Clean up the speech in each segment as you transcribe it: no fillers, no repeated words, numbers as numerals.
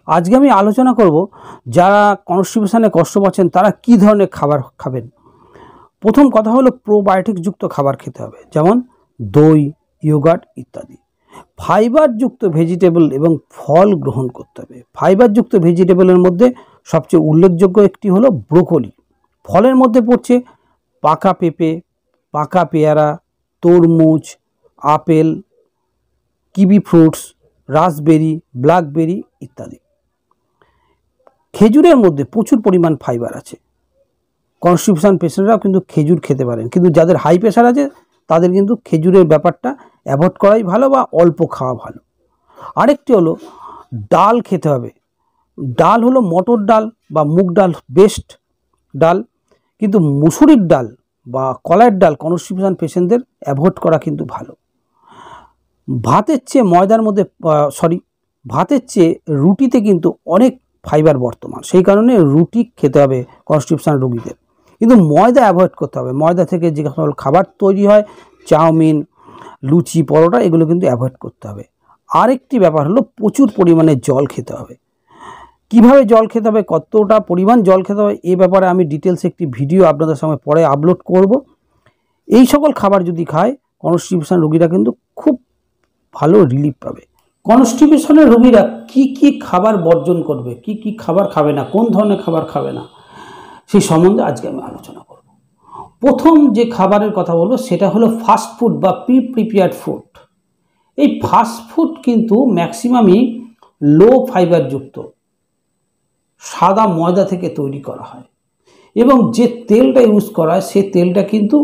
আজকে আমি আলোচনা করব যারা কনস্টিপেশনে কষ্ট পাচ্ছেন তারা কি ধরনের খাবার খাবেন। প্রথম কথা হলো প্রোবায়োটিক যুক্ত খাবার খেতে হবে, যেমন দই, ইয়োগার্ট ইত্যাদি। ফাইবারযুক্ত ভেজিটেবল এবং ফল গ্রহণ করতে হবে। ফাইবারযুক্ত ভেজিটেবলের মধ্যে সবচেয়ে উল্লেখযোগ্য একটি হলো ব্রোকলি। ফলের মধ্যে পড়ছে পাকা পেঁপে, পাকা পেয়ারা, তরমুজ, আপেল, কিবি ফ্রুটস, রাসবেরি, ব্ল্যাকবেরি ইত্যাদি। খেজুরের মধ্যে প্রচুর পরিমাণ ফাইবার আছে। কনস্টিপেশন পেশেন্টরাও কিন্তু খেজুর খেতে পারেন, কিন্তু যাদের হাই প্রেশার আছে তাদের কিন্তু খেজুরের ব্যাপারটা অ্যাভয়েড করাই ভালো বা অল্প খাওয়া ভালো। আরেকটি হলো ডাল খেতে হবে। ডাল হলো মটর ডাল বা মুগ ডাল বেস্ট ডাল, কিন্তু মুসুরির ডাল বা কলাইয়ের ডাল কনস্টিপেশন পেশেন্টদের অ্যাভয়েড করা কিন্তু ভালো। ভাতের চেয়ে ভাতের চেয়ে রুটিতে কিন্তু অনেক ফাইবার বর্তমান, সেই কারণে রুটি খেতে হবে কনস্টিপেশন রোগীদের। কিন্তু ময়দা অ্যাভয়েড করতে হবে। ময়দা থেকে যে সকল খাবার তৈরি হয়, চাউমিন, লুচি, পরোটা, এগুলো কিন্তু অ্যাভয়েড করতে হবে। আরেকটি ব্যাপার হলো প্রচুর পরিমাণে জল খেতে হবে। কিভাবে জল খেতে হবে, কতটা পরিমাণ জল খেতে হবে, এ ব্যাপারে আমি ডিটেলসে একটি ভিডিও আপনাদের সঙ্গে পরে আপলোড করব। এই সকল খাবার যদি খায় কনস্টিপেশন রোগীরা কিন্তু খুব ভালো রিলিফ পাবে। কনস্টিপেশনের রোগীরা কি কি খাবার বর্জন করবে, কি কি খাবার খাবে না, কোন ধরনের খাবার খাবে না, সেই সম্বন্ধে আজকে আমি আলোচনা করব। প্রথম যে খাবারের কথা বলবো সেটা হলো ফাস্ট ফুড বা প্রিপেয়ার্ড ফুড। এই ফাস্ট ফুড কিন্তু ম্যাক্সিমামই লো ফাইবার যুক্ত, সাদা ময়দা থেকে তৈরি করা হয়, এবং যে তেলটা ইউজ করা হয় সেই তেলটা কিন্তু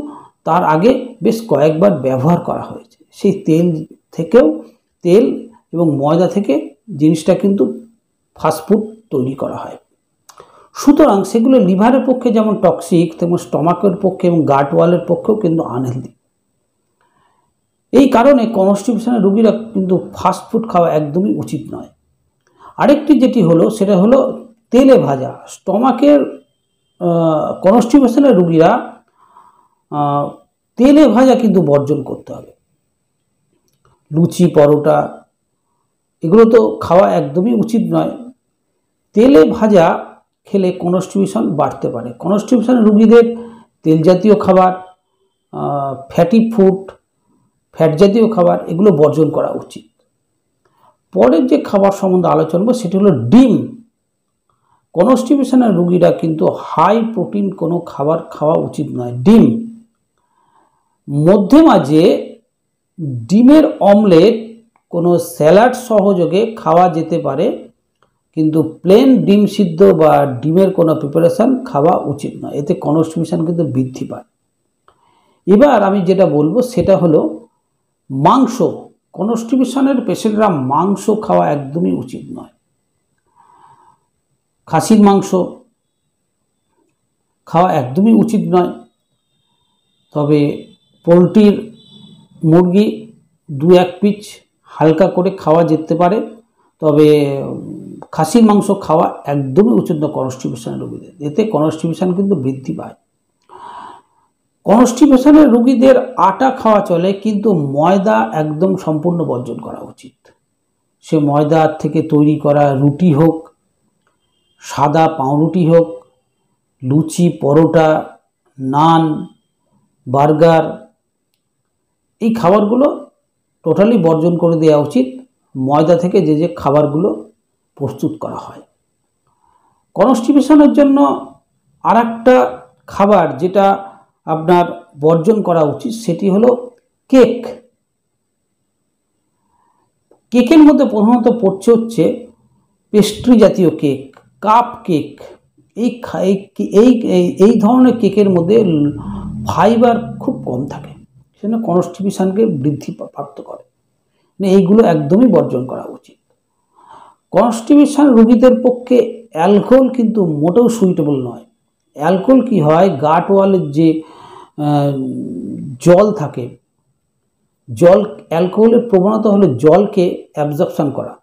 তার আগে বেশ কয়েকবার ব্যবহার করা হয়েছে। সেই তেল এবং ময়দা থেকে জিনিসটা কিন্তু ফাস্টফুড তৈরি করা হয়। সুতরাং সেগুলো লিভারের পক্ষে যেমন টক্সিক, তেমন স্টমাকের পক্ষে এবং গাট ওয়ালের পক্ষেও কিন্তু আনহেলদি। এই কারণে কনস্টিপেশনের রোগীরা কিন্তু ফাস্টফুড খাওয়া একদমই উচিত নয়। আরেকটি যেটি হলো সেটা হলো তেলে ভাজা। কনস্টিপেশনের রোগীরা তেলে ভাজা কিন্তু বর্জন করতে হবে। লুচি, পরোটা, এগুলো তো খাওয়া একদমই উচিত নয়। তেলে ভাজা খেলে কনস্টিপেশন বাড়তে পারে। কনস্টিপেশনের রোগীদের তেল জাতীয় খাবার, ফ্যাট জাতীয় খাবার, এগুলো বর্জন করা উচিত। পরের যে খাবার সম্বন্ধে আলোচনা করব সেটি হলো ডিম। কনস্টিপেশনের রোগীরা কিন্তু হাই প্রোটিন কোনো খাবার খাওয়া উচিত নয়। ডিম মধ্যে মাঝে ডিমের অমলেট কোনো স্যালাড সহযোগে খাওয়া যেতে পারে, কিন্তু প্লেন ডিম সিদ্ধ বা ডিমের কোনো প্রিপারেশন খাওয়া উচিত নয়। এতে কনস্টিপেশন কিন্তু বৃদ্ধি পায়। এবার আমি যেটা বলবো সেটা হলো মাংস। কনস্টিপেশনের পেশেন্টরা মাংস খাওয়া একদমই উচিত নয়। খাসির মাংস খাওয়া একদমই উচিত নয়। তবে পোলট্রির, মুরগি 2-1 পিস হালকা করে খাওয়া যেতে পারে, তবে খাসির মাংস খাওয়া একদমই উচিত নয় কনস্টিপেশনের রোগীদের। এতে কনস্টিপেশন কিন্তু বৃদ্ধি পায়। কনস্টিপেশনের রোগীদের আটা খাওয়া চলে, কিন্তু ময়দা একদম সম্পূর্ণ বর্জন করা উচিত। সে ময়দা থেকে তৈরি করা রুটি হোক, সাদা পাউরুটি হোক, লুচি, পরোটা, নান, বার্গার, এই খাবারগুলো টোটালি বর্জন করে দেওয়া উচিত। ময়দা থেকে যে খাবারগুলো প্রস্তুত করা হয়। কনস্টিপেশনের জন্য আরেকটা খাবার যেটা আপনার বর্জন করা উচিত সেটি হলো কেক। কেকের মধ্যে প্রধানত পড়ছে হচ্ছে পেস্ট্রি জাতীয় কেক, কাপ কেক। এই ধরনের কেকের মধ্যে ফাইবার খুব কম থাকে, সেজন্য কনস্টিপেশনকে বৃদ্ধি প্রাপ্ত করে। এইগুলো একদমই বর্জন করা উচিত। কনস্টিপেশন রোগীদের পক্ষে অ্যালকোহল কিন্তু মোটেও সুইটেবল নয়। অ্যালকোহল কি হয়, গাট ওয়ালের যে জল থাকে, অ্যালকোহলের প্রবণতা হলো জলকে অ্যাবজর্পশন করা।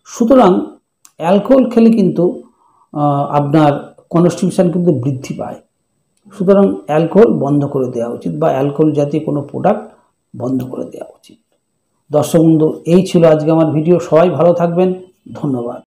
সুতরাং অ্যালকোহল খেলে কিন্তু আপনার কনস্টিপেশন কিন্তু বৃদ্ধি পায়। সুতরাং অ্যালকোহল বন্ধ করে দেওয়া উচিত, বা অ্যালকোহল জাতীয় কোনো প্রোডাক্ট বন্ধ করে দেওয়া উচিত। দর্শক বন্ধু, এই ছিল আজকে আমার ভিডিও। সবাই ভালো থাকবেন, ধন্যবাদ।